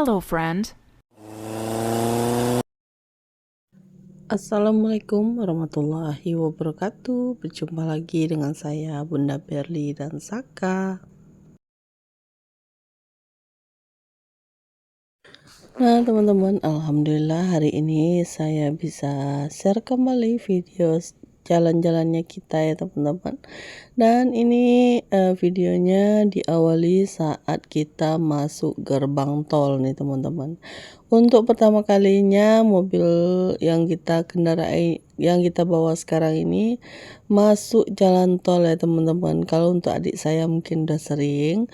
hello, friend. Assalamualaikum warahmatullahi wabarakatuh. Berjumpa lagi dengan saya Bunda Berli dan Saka. Nah teman-teman, alhamdulillah hari ini saya bisa share kembali video jalan-jalannya kita ya teman-teman. Dan ini videonya diawali saat kita masuk gerbang tol nih teman-teman. Untuk pertama kalinya mobil yang kita kendarai, yang kita bawa sekarang ini masuk jalan tol ya teman-teman. Kalau untuk adik saya mungkin udah sering,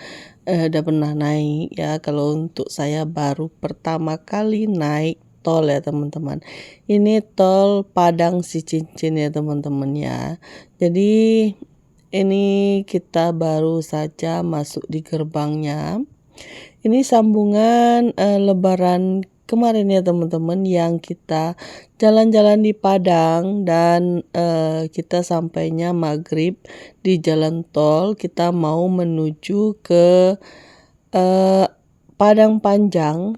udah pernah naik ya. Kalau untuk saya baru pertama kali naik tol ya teman-teman. Ini tol Padang Sicincin ya teman-teman ya. Jadi ini kita baru saja masuk di gerbangnya. Ini sambungan lebaran kemarin ya teman-teman, yang kita jalan-jalan di Padang dan kita sampainya maghrib di jalan tol. Kita mau menuju ke Padang Panjang,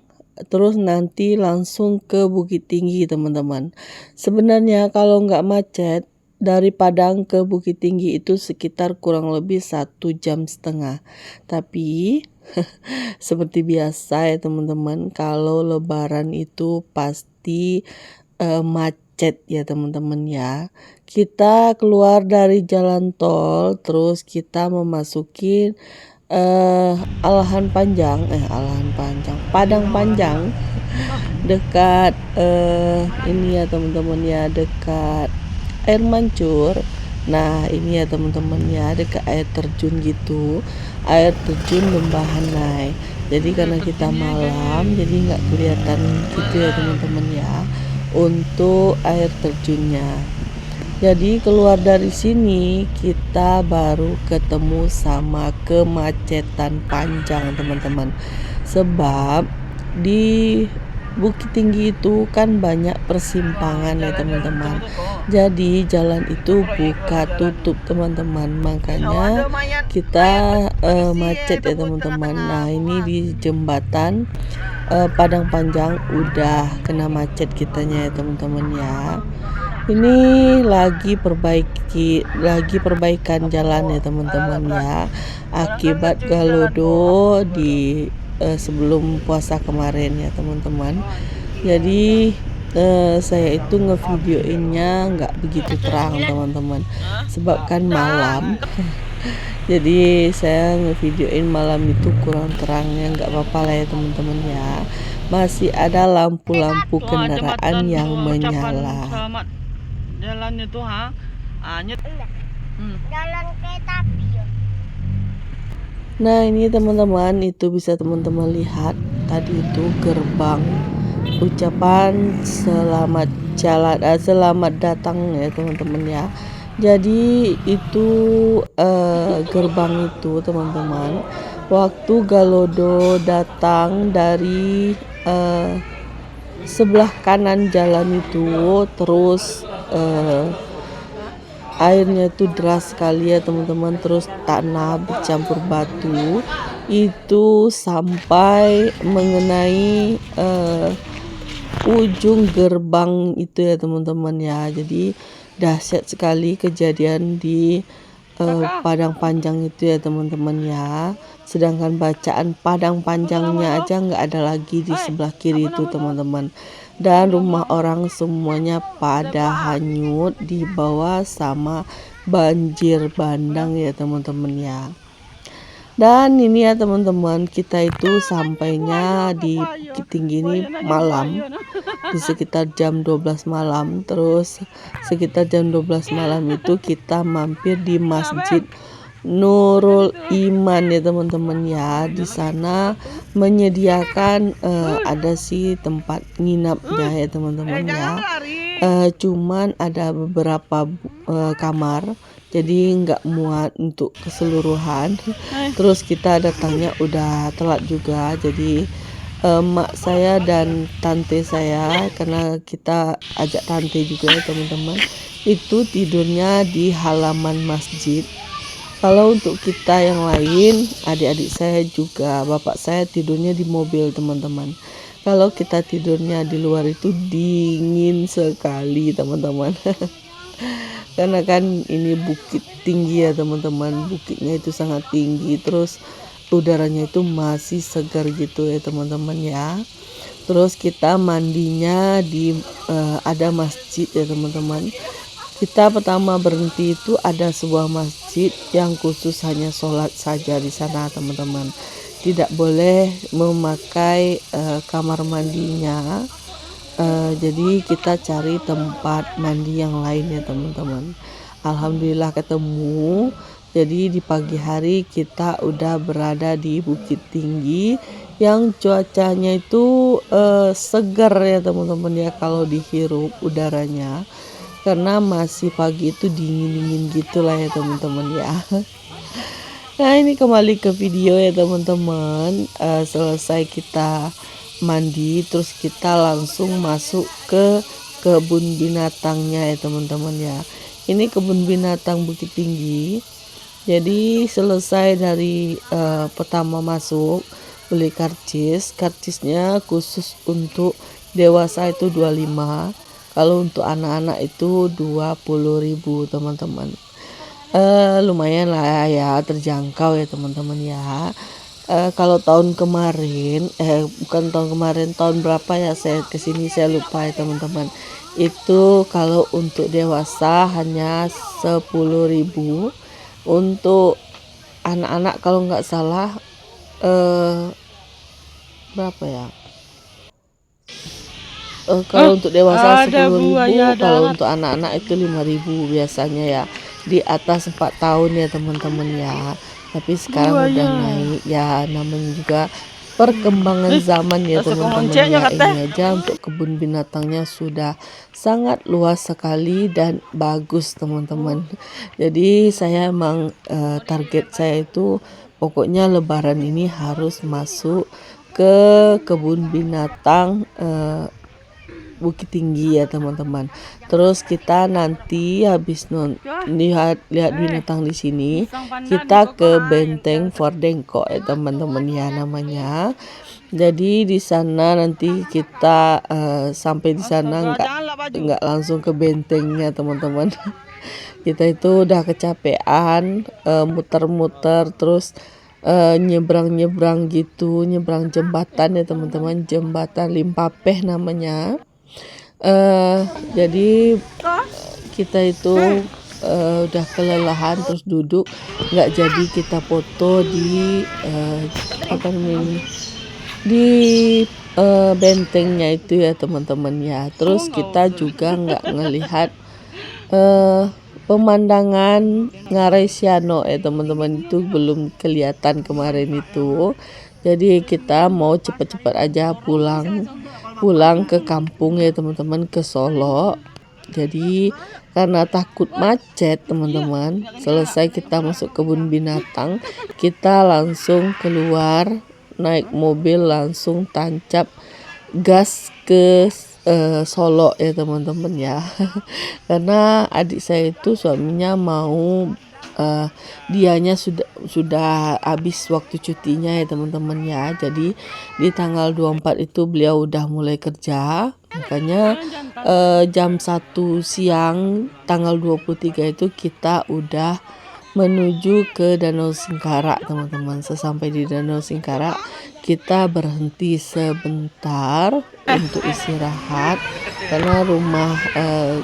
terus nanti langsung ke Bukit Tinggi teman-teman. Sebenarnya kalau nggak macet dari Padang ke Bukit Tinggi itu sekitar kurang lebih 1,5 jam. Tapi seperti biasa ya teman-teman, kalau lebaran itu pasti macet ya teman-teman ya. Kita keluar dari jalan tol, terus kita memasuki Padang Panjang dekat ini ya teman-teman ya, dekat air mancur. Nah ini ya teman-teman ya, dekat air terjun gitu, air terjun Lembahanai. Jadi karena kita malam jadi nggak kelihatan gitu ya teman-teman ya untuk air terjunnya. Jadi keluar dari sini kita baru ketemu sama kemacetan panjang teman-teman. Sebab di Bukit Tinggi itu kan banyak persimpangan ya teman-teman. Jadi jalan itu buka tutup teman-teman. Makanya kita macet ya teman-teman. Nah ini di jembatan Padang Panjang udah kena macet kitanya ya teman-teman ya. Ini lagi perbaikan jalan ya teman-teman ya, akibat galodo di sebelum puasa kemarin ya teman-teman. Jadi saya itu ngevideoinnya nggak begitu terang teman-teman, sebab kan malam. Jadi saya ngevideoin malam itu kurang terangnya, nggak apa-apa lah ya teman-teman ya. Masih ada lampu-lampu kendaraan yang menyala. Jalannya tuh jalan kereta api ya. Nah ini teman-teman, itu bisa teman-teman lihat tadi itu gerbang ucapan selamat datang ya teman-teman ya. Jadi itu gerbang itu teman-teman, waktu galodo datang dari sebelah kanan jalan itu, terus airnya itu deras sekali ya teman-teman, terus tanah bercampur batu itu sampai mengenai ujung gerbang itu ya teman-teman ya. Jadi dahsyat sekali kejadian di Padang Panjang itu ya teman-teman ya. Sedangkan bacaan Padang Panjangnya aja nggak ada lagi di sebelah kiri itu teman-teman. Dan rumah orang semuanya pada hanyut dibawa sama banjir bandang ya teman-teman ya. Dan ini ya teman-teman, kita itu sampainya di Bukit Tinggi ini malam, di sekitar jam 12 malam. Terus sekitar jam 12 malam itu kita mampir di Masjid Nurul Iman ya teman-teman ya. Di sana menyediakan ada sih tempat nginapnya ya teman-teman ya. Cuman ada beberapa kamar, jadi nggak muat untuk keseluruhan. Terus kita datangnya udah telat juga, jadi mak saya dan tante saya, karena kita ajak tante juga ya teman-teman, itu tidurnya di halaman masjid. Kalau untuk kita yang lain, adik-adik saya juga, bapak saya tidurnya di mobil teman-teman. Kalau kita tidurnya di luar itu dingin sekali teman-teman. Karena kan ini bukit tinggi ya teman-teman, bukitnya itu sangat tinggi, terus udaranya itu masih segar gitu ya teman-teman ya. Terus kita mandinya di ada masjid ya teman-teman. Kita pertama berhenti itu ada sebuah masjid yang khusus hanya sholat saja di sana teman-teman. Tidak boleh memakai kamar mandinya. Jadi kita cari tempat mandi yang lain ya teman-teman. Alhamdulillah ketemu. Jadi di pagi hari kita udah berada di Bukit Tinggi yang cuacanya itu segar ya teman-teman ya kalau dihirup udaranya. Karena masih pagi itu dingin-dingin gitulah ya teman-teman ya. Nah ini kembali ke video ya teman-teman. Selesai kita mandi terus kita langsung masuk ke kebun binatangnya ya teman-teman ya. Ini kebun binatang Bukit Tinggi. Jadi selesai dari pertama masuk beli karcisnya khusus untuk dewasa itu 25, kalau untuk anak-anak itu 20.000 teman-teman. Lumayan lah ya, terjangkau ya teman-teman ya. Kalau tahun kemarin bukan tahun kemarin, tahun berapa ya saya kesini saya lupa ya teman-teman. Itu kalau untuk dewasa hanya 10.000, untuk anak-anak kalau nggak salah berapa ya, kalau untuk dewasa 10.000, kalau untuk anak-anak itu 5.000 biasanya ya, di atas 4 tahun ya teman-teman ya. Tapi sekarang udah naik ya, namanya juga perkembangan zaman ya teman-teman ya. Ini aja untuk kebun binatangnya sudah sangat luas sekali dan bagus teman-teman. Jadi saya emang target saya itu pokoknya lebaran ini harus masuk ke kebun binatang Bukit Tinggi ya teman-teman. Terus kita nanti habis lihat binatang di sini, kita ke Benteng Fordengko ya teman-teman ya namanya. Jadi di sana nanti kita sampai di sana nggak langsung ke bentengnya teman-teman. Kita itu udah kecapean muter-muter terus nyebrang-nyebrang gitu, nyebrang jembatan ya teman-teman, jembatan Limpapeh namanya. Jadi kita itu udah kelelahan terus duduk, nggak jadi kita foto di apa namanya, di bentengnya itu ya teman-teman ya. Terus kita juga nggak ngelihat pemandangan Ngarai Siano ya teman-teman, itu belum kelihatan kemarin itu. Jadi kita mau cepat-cepat aja pulang ke kampung ya teman-teman, ke Solo. Jadi karena takut macet teman-teman, selesai kita masuk kebun binatang, kita langsung keluar naik mobil, langsung tancap gas ke Solo ya teman-teman ya. Karena adik saya itu suaminya mau dianya sudah habis waktu cutinya ya teman-teman ya. Jadi di tanggal 24 itu beliau udah mulai kerja, makanya jam 1 siang tanggal 23 itu kita udah menuju ke Danau Singkara teman-teman. Sesampai di Danau Singkara kita berhenti sebentar untuk istirahat, karena rumah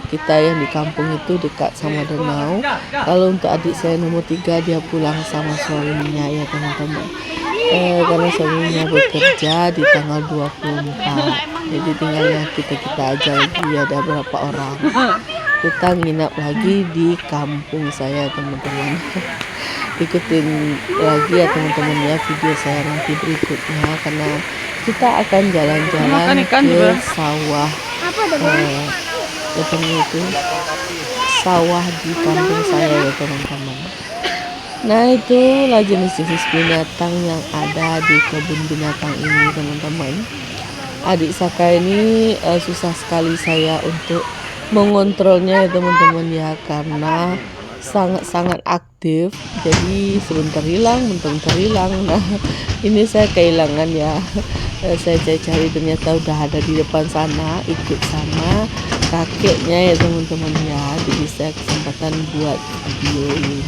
kita yang di kampung itu dekat sama danau. Kalau untuk adik saya nomor 3, dia pulang sama suaminya ya teman-teman, karena suaminya bekerja di tanggal 24. Jadi tinggalnya kita aja lagi, ada berapa orang. Kita nginap lagi di kampung saya teman-teman. Ikutin lagi ya teman-teman ya video saya nanti berikutnya, karena kita akan jalan-jalan ke sawah itu sawah di kampung saya ya teman-teman. Nah itulah jenis-jenis binatang yang ada di kebun binatang ini teman-teman. Adik Saka ini susah sekali saya untuk mengontrolnya ya teman-teman ya, karena sangat-sangat aktif, jadi sebentar hilang, bentar hilang. Nah, ini saya kehilangan ya. Saya cari-cari ternyata udah ada di depan sana, ikut sama kakeknya ya teman-teman ya. Jadi saya kesempatan buat video ini.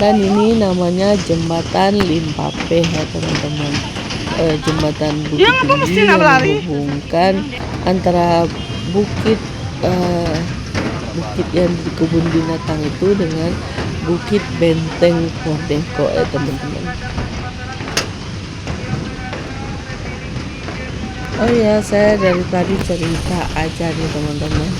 Dan ini namanya jembatan Limpape ya teman-teman. Jembatan Bukit Tinggi yang menghubungkan antara bukit bukit yang di kebun binatang itu dengan Bukit Benteng Kordeko ya teman-teman. Oh ya, saya dari tadi cerita aja nih teman-teman.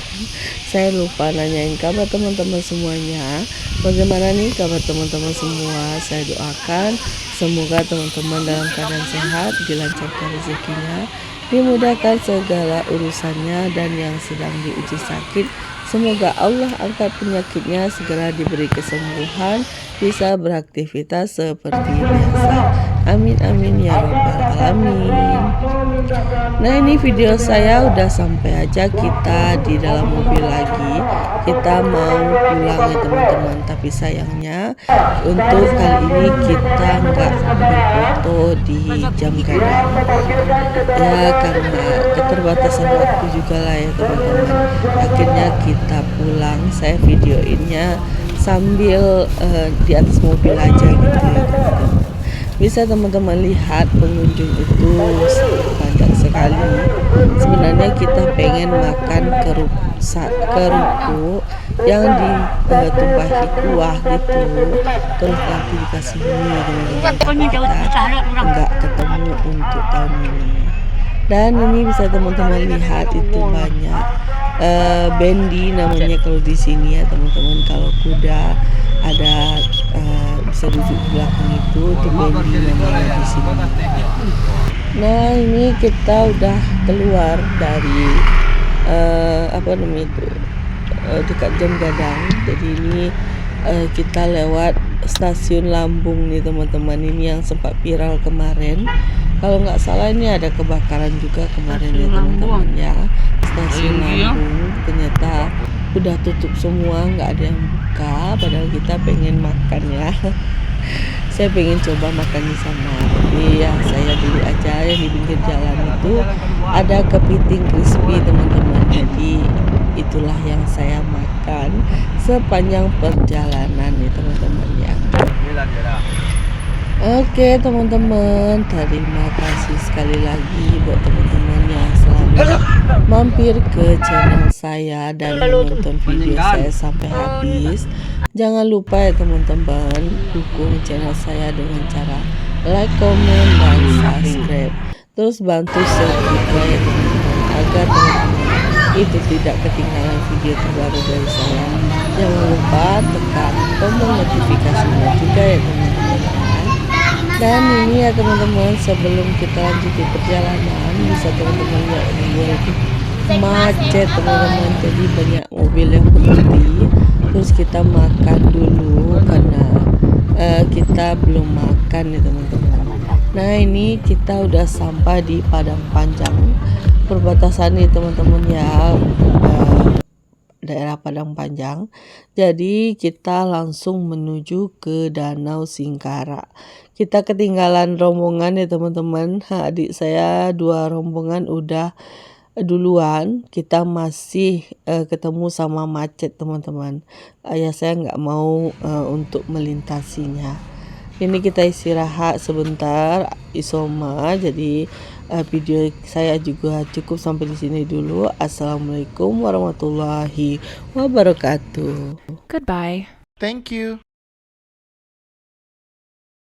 Saya lupa nanyain kabar teman-teman semuanya. Bagaimana nih kabar teman-teman semua? Saya doakan semoga teman-teman dalam keadaan sehat, dilancarkan rezekinya, dimudahkan segala urusannya, dan yang sedang diuji sakit semoga Allah angkat penyakitnya, segera diberi kesembuhan, bisa beraktivitas seperti biasa. Amin amin ya robbal alamin. Nah, ini video saya udah sampai aja, kita di dalam mobil lagi. Kita mau pulang ya teman-teman, tapi sayangnya untuk kali ini kita nggak berfoto di jam gadang ya, karena keterbatasan waktu juga lah ya teman-teman. Akhirnya kita pulang, saya videoinnya sambil di atas mobil aja gitu ya teman-teman. Bisa teman-teman lihat pengunjung itu banyak sekali. Sebenarnya kita pengen makan kerupuk yang ditumpahi kuah gitu, terus nanti dikasih mie teman-teman. Kita nggak ketemu untuk tahun ini. Dan ini bisa teman-teman lihat itu banyak bendi namanya kalau di sini ya teman-teman. Kalau kuda ada bisa duduk di belakang itu bendi namanya di sini. Nah, ini kita udah keluar dari apa namanya itu dekat jam gadang. Jadi ini kita lewat stasiun Lambung nih teman-teman. Ini yang sempat viral kemarin. Kalau nggak salah ini ada kebakaran juga kemarin ya teman-teman ya. Stasiun Lambung ternyata udah tutup semua, nggak ada yang buka. Padahal kita pengen makan ya. Saya pengen coba makan di sana. Tapi ya saya beli aja yang di pinggir jalan itu ada kepiting crispy teman-teman. Jadi itulah yang saya makan sepanjang perjalanan nih teman-teman ya. Oke teman-teman, terima kasih sekali lagi buat teman-teman yang selalu mampir ke channel saya dan menonton video saya sampai habis. Jangan lupa ya teman-teman, dukung channel saya dengan cara like, comment, dan subscribe. Terus bantu share juga ya teman-teman, agar teman-teman itu tidak ketinggalan video terbaru dari saya. Jangan lupa tekan tombol notifikasinya juga ya teman-teman. Dan ini ya teman-teman, sebelum kita lanjutin perjalanan, bisa teman-teman lihat di luar itu macet teman-teman. Jadi banyak mobil yang berhenti. Terus kita makan dulu karena kita belum makan ya teman-teman. Nah, ini kita udah sampai di Padang Panjang, perbatasan nih teman-teman ya, daerah Padang Panjang. Jadi kita langsung menuju ke Danau Singkara. Kita ketinggalan rombongan ya teman-teman. Adik saya 2 rombongan udah duluan. Kita masih ketemu sama macet teman-teman. Ayah saya nggak mau untuk melintasinya. Ini kita istirahat sebentar isoma. Jadi video saya juga cukup sampai di sini dulu. Assalamualaikum warahmatullahi wabarakatuh. Goodbye. Thank you.